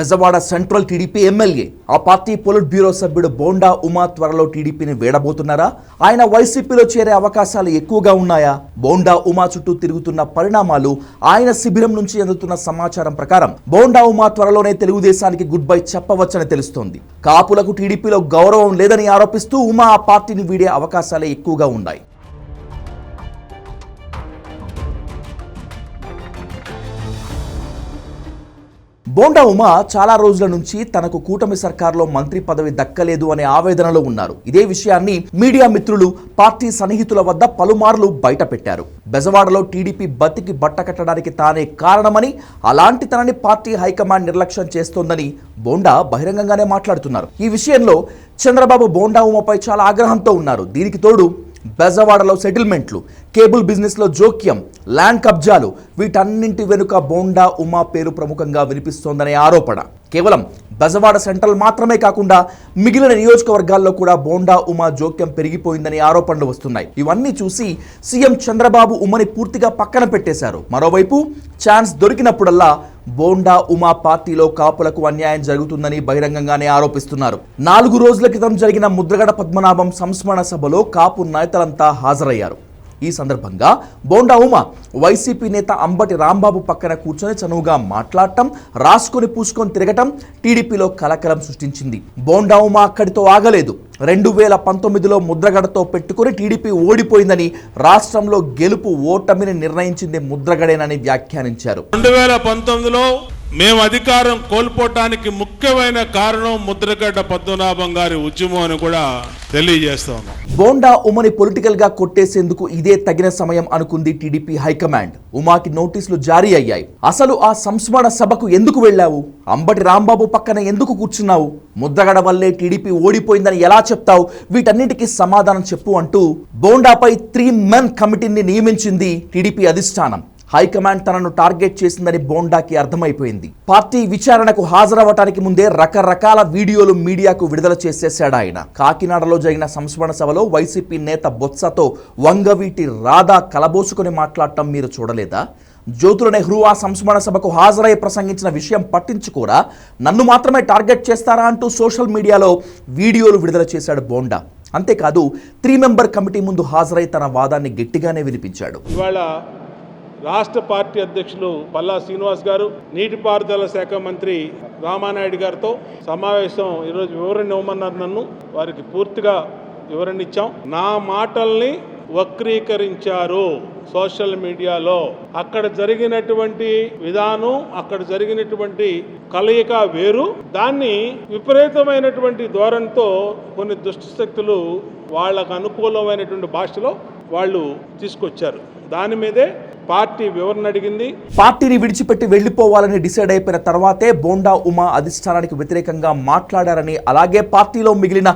Bezawada central TDP MLA ఆ party polit bureau సభ్యుడు బోండా ఉమా త్వరలో టీడీపీని వేడబోతున్నారా? ఆయన వైసీపీలో చేరే అవకాశాలు ఎక్కువగా ఉన్నాయా? బోండా ఉమా చుట్టూ తిరుగుతున్న పరిణామాలు, ఆయన శిబిరం నుంచి అందుతున్న సమాచారం ప్రకారం బోండా ఉమా త్వరలోనే తెలుగుదేశానికి గుడ్ బై చెప్పవచ్చని తెలుస్తోంది. కాపులకు టీడీపీలో గౌరవం లేదని ఆరోపిస్తూ ఉమా ఆ పార్టీని వీడే అవకాశాలే ఎక్కువగా ఉన్నాయి. బోండా ఉమా చాలా రోజుల నుంచి తనకు కూటమి సర్కార్లో మంత్రి పదవి దక్కలేదు అనే ఆవేదనలో ఉన్నారు. ఇదే విషయాన్ని మీడియా మిత్రులు, పార్టీ సన్నిహితుల వద్ద పలుమార్లు బయటపెట్టారు. బెజవాడలో టీడీపీ బతికి బట్టకట్టడానికి తానే కారణమని, అలాంటి తనని పార్టీ హైకమాండ్ నిర్లక్ష్యం చేస్తోందని బోండా బహిరంగంగానే మాట్లాడుతున్నారు. ఈ విషయంలో చంద్రబాబు బోండా ఉమాపై చాలా ఆగ్రహంతో ఉన్నారు. దీనికి తోడు బెజవాడలో సెటిల్మెంట్లు, కేబుల్ బిజినెస్లో జోక్యం, ల్యాండ్ కబ్జాలు, వీటన్నింటి వెనుక బోండా ఉమా పేరు ప్రముఖంగా వినిపిస్తోందనే ఆరోపణ. కేవలం బెజవాడ సెంట్రల్ మాత్రమే కాకుండా మిగిలిన నియోజకవర్గాల్లో కూడా బోండా ఉమా జోక్యం పెరిగిపోయిందని ఆరోపణలు వస్తున్నాయి. ఇవన్నీ చూసి సీఎం చంద్రబాబు ఉమని పూర్తిగా పక్కన పెట్టేశారు. మరోవైపు ఛాన్స్ దొరికినప్పుడల్లా బోండా ఉమా పార్టీలో కాపులకు అన్యాయం జరుగుతుందని బహిరంగంగానే ఆరోపిస్తున్నారు. 4 రోజుల క్రితం జరిగిన ముద్రగడ పద్మనాభం సంస్మరణ సభలో కాపు నేతలంతా హాజరయ్యారు. ఈ సందర్భంగా బోండా ఉమా వైసీపీ నేత అంబటి రాంబాబు పక్కన కూర్చొని చనువుగా మాట్లాడటం, రాసుకొని పూసుకొని తిరగటం టీడీపీలో కలకలం సృష్టించింది. బోండా ఉమా అక్కడితో ఆగలేదు. 2019లో ముద్రగడతో పెట్టుకుని టీడీపీ ఓడిపోయిందని, రాష్ట్రంలో గెలుపు ఓటమిని నిర్ణయించింది ముద్రగడేనని వ్యాఖ్యానించారు. 2019లో మేము అధికారం కోల్పోవటానికి ముఖ్యమైన కారణం ముద్రగడ్డ పద్మనాభం గారి ఉద్యమం అని కూడా తెలియజేస్తాము. బోండా ఉమని పొలిటికల్ గా కొట్టేసేందుకు ఇదే తగిన సమయం అనుకుంది టీడీపీ హైకమాండ్. ఉమాకి నోటీసులు జారీ అయ్యాయి. అసలు ఆ సంస్మరణ సభకు ఎందుకు వెళ్ళావు? అంబటి రాంబాబు పక్కన ఎందుకు కూర్చున్నావు? ముద్రగడ వల్లే టీడీపీ ఓడిపోయిందని ఎలా చెప్తావు? వీటన్నిటికీ సమాధానం చెప్పు అంటూ బోండాపై 3 మెన్ కమిటీని నియమించింది టీడీపీ అధిష్టానం. హైకమాండ్ తనను టార్గెట్ చేసిందని బోండాకి అర్థమైపోయింది. పార్టీ విచారణకు హాజరవటానికి ముందే రకరకాల వీడియోలు మీడియాకు విడుదల చేసేశాడు ఆయన. కాకినాడలో జరిగిన సంస్మరణ సభలో వైసీపీ నేత బొత్సతో వంగవీటి రాధా కలబోసుకొని మాట్లాడటం మీరు చూడలేదా? జ్యోతుల నెహ్రూ ఆ సంస్మరణ సభకు హాజరై ప్రసంగించిన విషయం పట్టించుకోరా? నన్ను మాత్రమే టార్గెట్ చేస్తారా అంటూ సోషల్ మీడియాలో వీడియోలు విడుదల చేశాడు బోండా. అంతేకాదు 3 మెంబర్ కమిటీ ముందు హాజరై తన వాదాన్ని గట్టిగానే వినిపించాడు. రాష్ట్ర పార్టీ అధ్యక్షులు పల్లా శ్రీనివాస్ గారు, నీటిపారుదల శాఖ మంత్రి రామానాయుడు గారితో సమావేశం ఈరోజు వివరణ ఇవ్వమన్నారు. నన్ను వారికి పూర్తిగా వివరణ ఇచ్చాం. నా మాటల్ని వక్రీకరించారు సోషల్ మీడియాలో. అక్కడ జరిగినటువంటి విధానం, అక్కడ జరిగినటువంటి కలయిక వేరు. దాన్ని విపరీతమైనటువంటి ధోరణితో కొన్ని దుష్ట శక్తులు వాళ్ళకు అనుకూలమైనటువంటి భాషలో వాళ్ళు తీసుకొచ్చారు. దాని మీదే పార్టీ వివరణ అడిగింది. పార్టీని విడిచిపెట్టి వెళ్లిపోవాలని డిసైడ్ అయిపోయిన తర్వాతే బోండా ఉమా అధిష్టానానికి వ్యతిరేకంగా మాట్లాడారని, అలాగే పార్టీలో మిగిలిన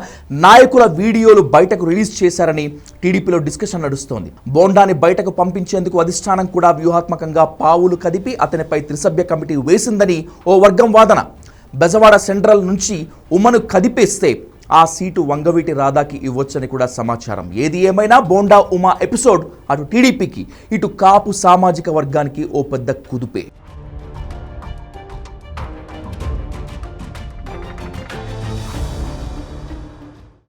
నాయకుల వీడియోలు బయటకు రిలీజ్ చేశారని టీడీపీలో డిస్కషన్ నడుస్తోంది. బోండాని బయటకు పంపించేందుకు అధిష్టానం కూడా వ్యూహాత్మకంగా పావులు కదిపి అతనిపై 3 సభ్య కమిటీ వేసిందని ఓ వర్గం వాదన. బెజవాడ సెంట్రల్ నుంచి ఉమను కదిపేస్తే ఆ సీటు వంగవీటి రాధాకి ఇవ్వొచ్చని కూడా సమాచారం. ఏది ఏమైనా బోండా ఉమా ఎపిసోడ్ అటు టీడీపీకి, ఇటు కాపు సామాజిక వర్గానికి ఓ పెద్ద కుదుపే.